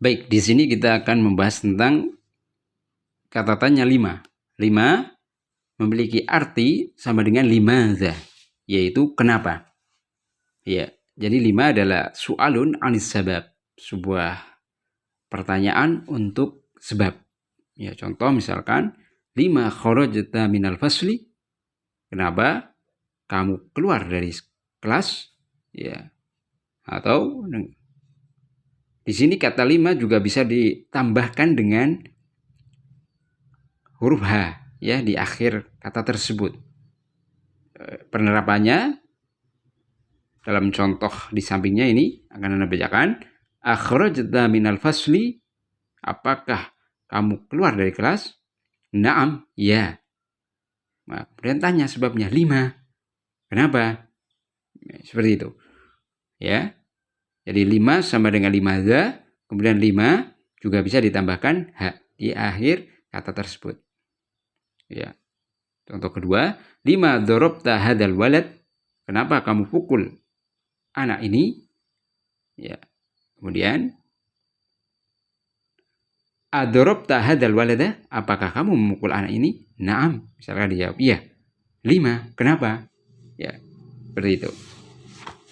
Baik, di sini kita akan membahas tentang kata tanya 5. 5 memiliki arti sama dengan limadza, yaitu kenapa. Ya, jadi 5 adalah su'alun anis sabab, sebuah pertanyaan untuk sebab. Ya, contoh misalkan 5 kharajta minal fasli, kenapa kamu keluar dari kelas? Ya. Atau di sini kata 5 juga bisa ditambahkan dengan huruf H ya di akhir kata tersebut. Penerapannya dalam contoh di sampingnya ini akan Anda bacakan, akhrajta minal fasli, apakah kamu keluar dari kelas? Naam, ya. Nah, kemudian tanya sebabnya 5. Kenapa? Seperti itu. Ya. Jadi 5 sama dengan limadza, kemudian 5 juga bisa ditambahkan H di akhir kata tersebut. Ya. Contoh kedua, 5 dorobta hadal walad, kenapa kamu pukul anak ini? Ya. Kemudian, adorobta hadal walada, apakah kamu memukul anak ini? Naam, misalkan dijawab iya. 5, kenapa? Ya, seperti itu.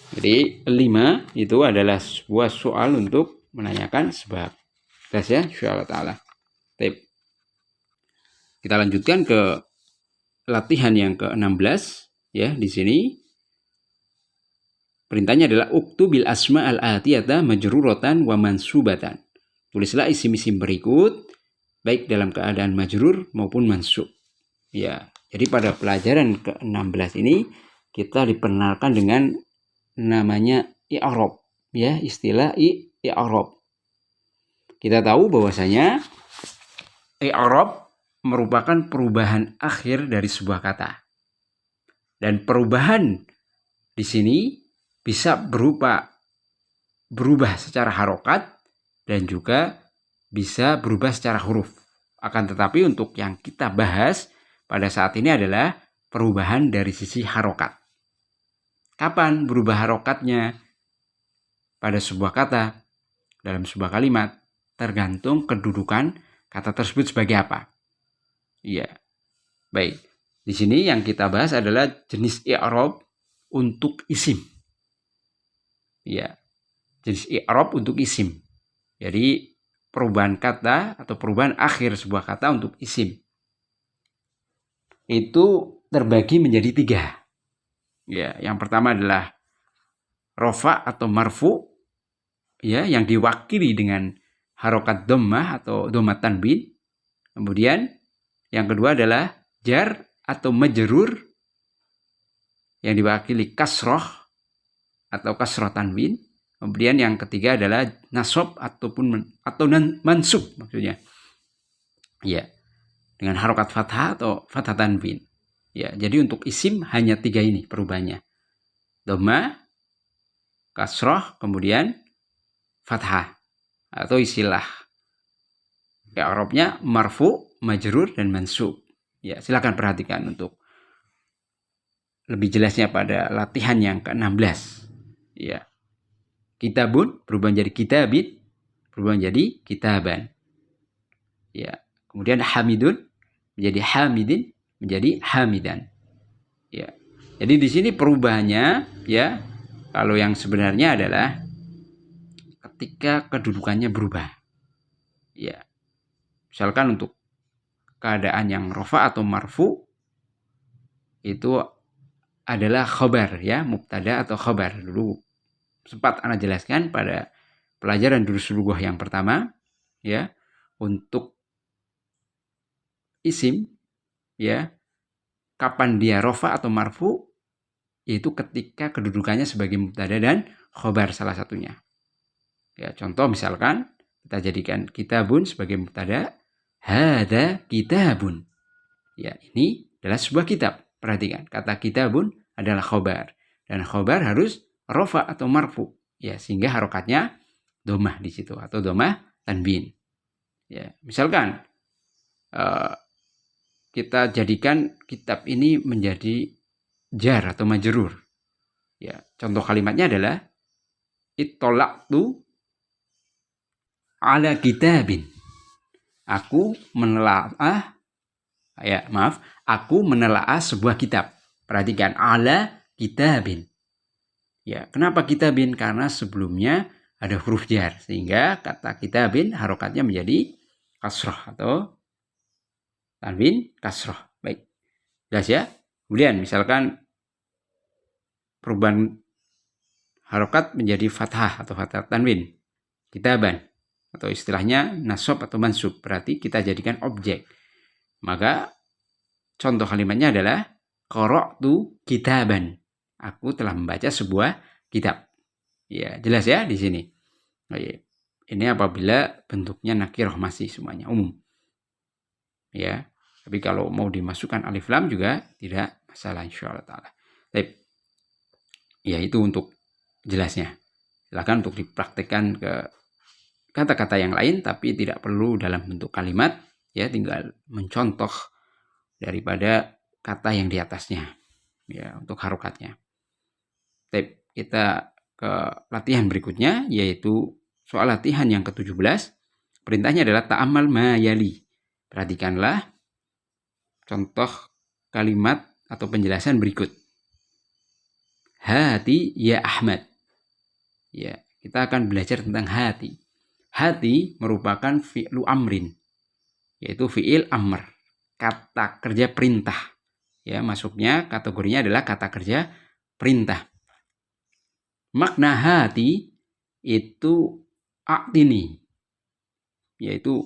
Jadi 5 itu adalah sebuah soal untuk menanyakan sebab. Jelas ya, insyaallah ta'ala. Baik. Kita lanjutkan ke latihan yang ke-16 ya. Di sini perintahnya adalah uktubil asma al-atiyata majruratan wa mansubatan. Tulislah isim-isim berikut baik dalam keadaan majrur maupun mansub. Ya, jadi pada pelajaran ke-16 ini kita diperkenalkan dengan namanya i'rab ya, istilah i'rab. Kita tahu bahwasanya i'rab merupakan perubahan akhir dari sebuah kata. Dan perubahan di sini bisa berubah secara harokat dan juga bisa berubah secara huruf. Akan tetapi untuk yang kita bahas pada saat ini adalah perubahan dari sisi harokat. Kapan berubah harokatnya pada sebuah kata, dalam sebuah kalimat, tergantung kedudukan kata tersebut sebagai apa. Iya. Baik. Di sini yang kita bahas adalah jenis i'rab untuk isim. Iya. Jenis i'rab untuk isim. Jadi perubahan kata atau perubahan akhir sebuah kata untuk isim itu terbagi menjadi 3. Ya, yang pertama adalah rofa atau marfu, ya, yang diwakili dengan harokat dhammah atau dhammah tanwin. Kemudian yang kedua adalah jar atau majrur yang diwakili kasroh atau kasroh tanwin. Kemudian yang ketiga adalah nasab atau mansub maksudnya. Ya, dengan harokat fathah atau fathah tanwin. Ya, jadi untuk isim hanya 3 ini perubahannya. Dhammah, kasroh, kemudian fathah atau istilah i'rabnya marfu, majrur dan mansub. Ya, silakan perhatikan untuk lebih jelasnya pada latihan yang ke-16. Ya. Kitabun berubah menjadi kitabin, berubah menjadi kitaban. Ya. Kemudian hamidun menjadi hamidin, menjadi hamidan. Ya. Jadi di sini perubahannya ya, kalau yang sebenarnya adalah ketika kedudukannya berubah. Ya. Misalkan untuk keadaan yang rofa atau marfu itu adalah khobar ya, mubtada atau khobar. Dulu sempat Anda jelaskan pada pelajaran durus lughah yang pertama ya, untuk isim ya, kapan dia rofa atau marfu, yaitu ketika kedudukannya sebagai mubtada dan khobar salah satunya. Ya, contoh misalkan kita jadikan kitabun sebagai mubtada, hada kitabun. Ya, ini adalah sebuah kitab. Perhatikan, kata kitabun adalah khobar dan khobar harus rofa atau marfu. Ya, sehingga harokatnya dhammah di situ atau dhammah tanwin. Ya, misalkan kita jadikan kitab ini menjadi jar atau majrur. Ya, contoh kalimatnya adalah ittola'tu ala kitabin. Aku menelaah, aku menelaah sebuah kitab. Perhatikan, ala kitabin. Ya, kenapa kitabin? Karena sebelumnya ada huruf jar, sehingga kata kitabin harokatnya menjadi kasroh atau tanwin kasroh. Baik, jelas ya. Kemudian misalkan perubahan harokat menjadi fathah atau fathah tanwin, kitaban, atau istilahnya nasab atau mansub, berarti kita jadikan objek. Maka contoh kalimatnya adalah qara'tu kitaban. Aku telah membaca sebuah kitab. Ya, jelas ya di sini. Ini apabila bentuknya nakirah, masih semuanya umum. Ya, tapi kalau mau dimasukkan alif lam juga tidak masalah insyaallah taala. Baik. Ya, itu untuk jelasnya. Silakan untuk dipraktekkan ke kata-kata yang lain, tapi tidak perlu dalam bentuk kalimat, ya, tinggal mencontoh daripada kata yang di atasnya, ya, untuk harokatnya. Baik, kita ke latihan berikutnya, yaitu soal latihan yang ke-17. Perintahnya adalah ta'amal ma yali. Perhatikanlah contoh kalimat atau penjelasan berikut. Hati ya Ahmad. Ya, kita akan belajar tentang hati. Hati merupakan fi'lu amrin, yaitu fi'il amr, kata kerja perintah. Ya, masuknya kategorinya adalah kata kerja perintah. Makna hati itu a'tini, yaitu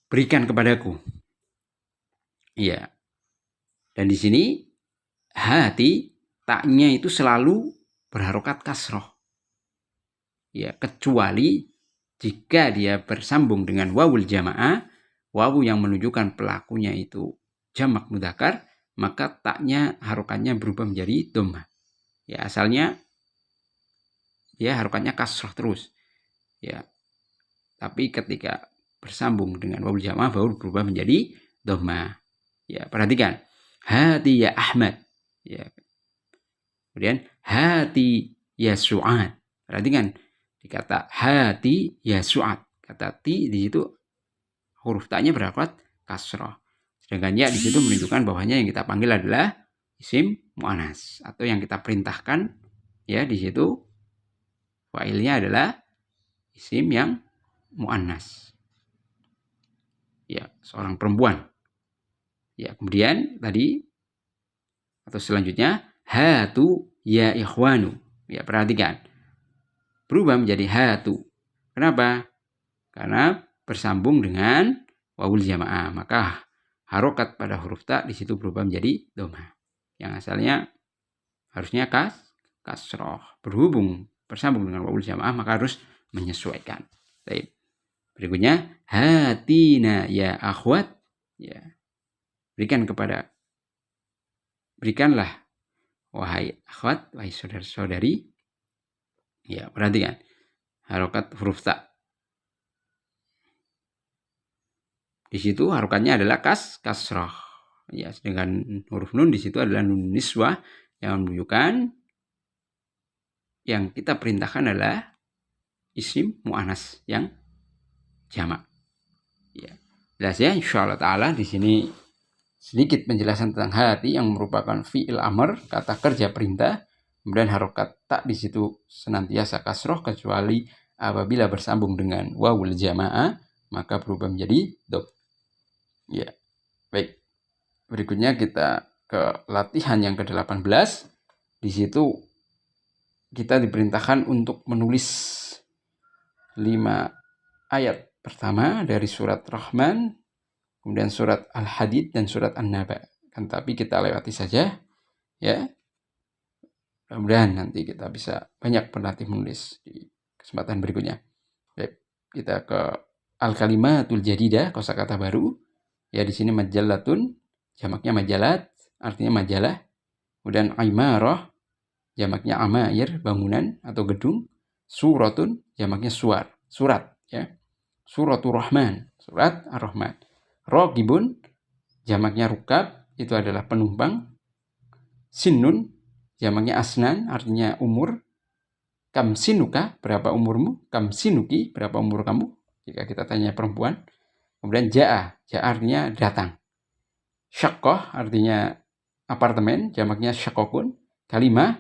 berikan kepadaku. Ya. Dan di sini hati taknya itu selalu berharokat kasroh. Ya, kecuali jika dia bersambung dengan wawul jamaah, wawu yang menunjukkan pelakunya itu jamak mudzakkar, maka taknya harokatnya berubah menjadi dhammah. Ya, asalnya dia harokatnya kasroh terus. Ya. Tapi ketika bersambung dengan wawul jamaah, baru berubah menjadi dhammah. Ya, perhatikan. Hati ya Ahmad. Ya. Kemudian hati ya Su'ad. Perhatikan di kata hati ya Su'ad. Kata ti di situ huruf ta-nya berharokat kasroh. Sedangkan ya di situ menunjukkan bahwanya yang kita panggil adalah isim mu'annas, atau yang kita perintahkan, ya, di situ fa'ilnya adalah isim yang mu'annas. Ya, seorang perempuan. Ya, kemudian tadi atau selanjutnya hatu ya ikhwanu. Ya, perhatikan. Berubah menjadi hatu. Kenapa? Karena bersambung dengan wawul jamaah, maka harokat pada huruf ta di situ berubah menjadi dhammah. Yang asalnya harusnya kasroh. Berhubung bersambung dengan wawul jamaah, maka harus menyesuaikan. Baik. Berikutnya hatina ya akhwat. Ya. Berikanlah wahai akhwat, wahai saudara-saudari. Ya, perhatikan harokat huruf ta. Di situ harokatnya adalah kasroh. Ya, sedangkan huruf nun di situ adalah nun niswah yang menunjukkan yang kita perintahkan adalah isim mu'annas yang jamak. Ya, jelas ya insyaallah taala. Di sini sedikit penjelasan tentang hati yang merupakan fi'il amr, kata kerja perintah. Kemudian harokat tak di situ senantiasa kasroh kecuali apabila bersambung dengan wawul jamaah, maka berubah menjadi dhammah. Ya, baik. Berikutnya kita ke latihan yang ke-18. Di situ kita diperintahkan untuk menulis 5 ayat pertama dari surat Rahman, kemudian surat Al-Hadid dan surat An-Naba. Kan tapi kita lewati saja, ya. Mudah-mudahan nanti kita bisa banyak berlatih menulis di kesempatan berikutnya. Baik, kita ke al-kalimatul jadidah, kosakata baru. Ya, di sini majallatun, jamaknya majalat, artinya majalah. Kemudian imarah, jamaknya amair, bangunan atau gedung. Suratun, jamaknya surat, ya. Suratul Rahman, surat Ar-Rahman. Raqibun, jamaknya rukab, itu adalah penumpang. Sinnun, jamaknya asnan, artinya umur. Kam sinuka, berapa umurmu? Kam sinuki, berapa umur kamu? Jika kita tanya perempuan. Kemudian ja'a artinya datang. Syaqqah artinya apartemen, jamaknya syaqqokun. Kalimah,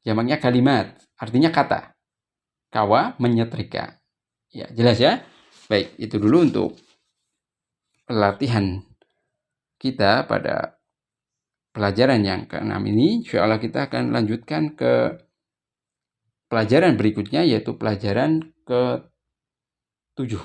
jamaknya kalimat, artinya kata. Kawa, menyetrika. Ya, jelas ya? Baik, itu dulu untuk latihan kita pada pelajaran yang ke-6 ini. Insyaallah kita akan lanjutkan ke pelajaran berikutnya, yaitu pelajaran ke-7.